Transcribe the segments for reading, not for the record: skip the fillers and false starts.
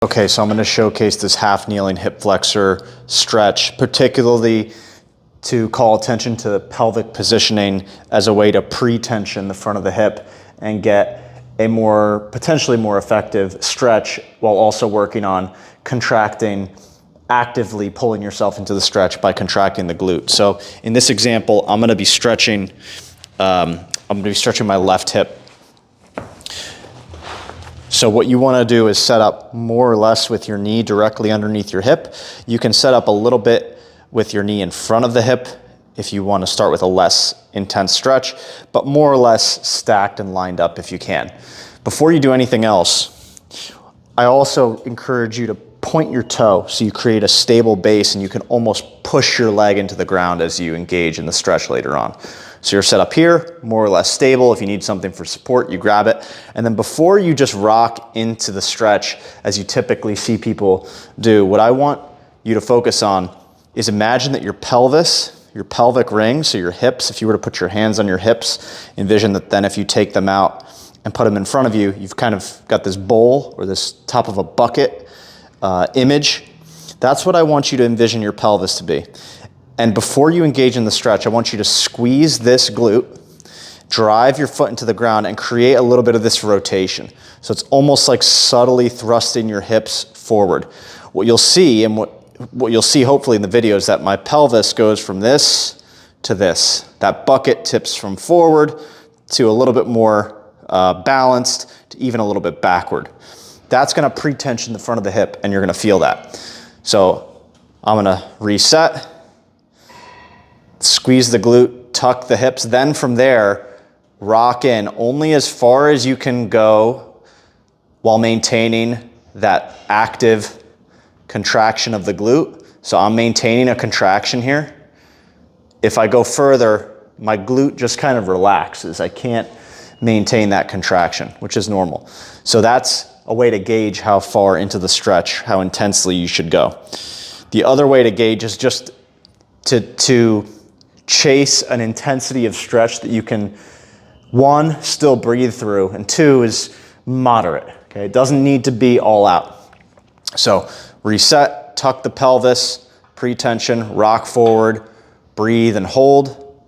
Okay, so I'm going to showcase this half kneeling hip flexor stretch, particularly to call attention to the pelvic positioning as a way to pre-tension the front of the hip and get a potentially more effective stretch while also working on contracting, actively pulling yourself into the stretch by contracting the glute. So in this example, I'm going to be stretching my left hip. So what you want to do is set up more or less with your knee directly underneath your hip. You can set up a little bit with your knee in front of the hip if you want to start with a less intense stretch, but more or less stacked and lined up if you can. Before you do anything else, I also encourage you to point your toe so you create a stable base and you can almost push your leg into the ground as you engage in the stretch later on. So you're set up here, more or less stable. If you need something for support, you grab it. And then before you just rock into the stretch, as you typically see people do, what I want you to focus on is imagine that your pelvis, your pelvic ring, so your hips, if you were to put your hands on your hips, envision that then if you take them out and put them in front of you, you've kind of got this bowl or this top of a bucket image. That's what I want you to envision your pelvis to be. And before you engage in the stretch, I want you to squeeze this glute, drive your foot into the ground, and create a little bit of this rotation. So it's almost like subtly thrusting your hips forward. What you'll see, and what you'll see hopefully in the video, is that my pelvis goes from this to this. That bucket tips from forward to a little bit more balanced to even a little bit backward. That's going to pre-tension the front of the hip, and you're going to feel that. So I'm going to reset. Squeeze the glute, tuck the hips, then from there, rock in only as far as you can go while maintaining that active contraction of the glute. So I'm maintaining a contraction here. If I go further, my glute just kind of relaxes. I can't maintain that contraction, which is normal. So that's a way to gauge how far into the stretch, how intensely you should go. The other way to gauge is just to chase an intensity of stretch that you can, one, still breathe through, and two, is moderate. Okay, it doesn't need to be all out. So reset, tuck the pelvis, pre-tension, rock forward, breathe and hold,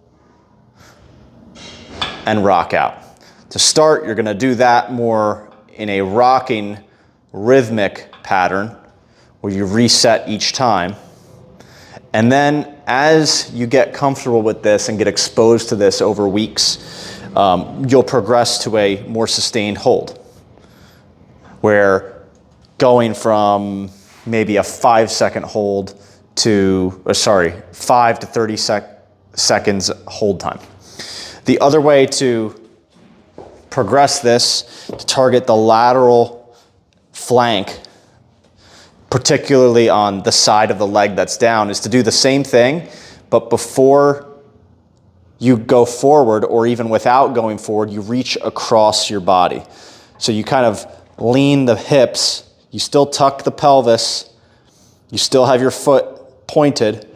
and rock out. To start, you're going to do that more in a rocking, rhythmic pattern where you reset each time. And then as you get comfortable with this and get exposed to this over weeks, you'll progress to a more sustained hold, where going from maybe a 5-second hold to, 5 to 30 seconds hold time. The other way to progress this, to target the lateral flank, particularly on the side of the leg that's down, is to do the same thing, but before you go forward, or even without going forward, you reach across your body. So you kind of lean the hips, you still tuck the pelvis, you still have your foot pointed,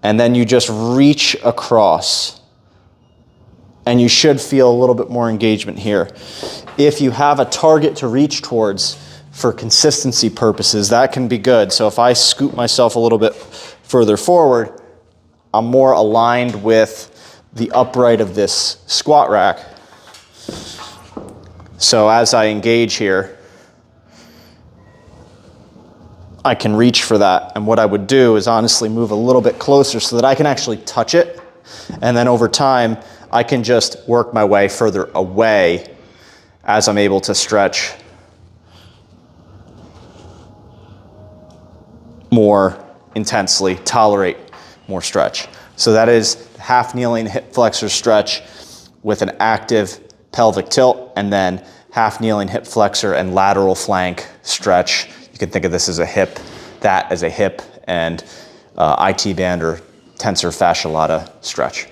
and then you just reach across. And you should feel a little bit more engagement here. If you have a target to reach towards, for consistency purposes, that can be good. So if I scoop myself a little bit further forward, I'm more aligned with the upright of this squat rack. So as I engage here, I can reach for that. And what I would do is honestly move a little bit closer so that I can actually touch it. And then over time, I can just work my way further away as I'm able to stretch more intensely, tolerate more stretch. So that is half kneeling hip flexor stretch with an active pelvic tilt, and then half kneeling hip flexor and lateral flank stretch. You can think of this as a hip, that as a hip, and IT band or tensor fascia lata stretch.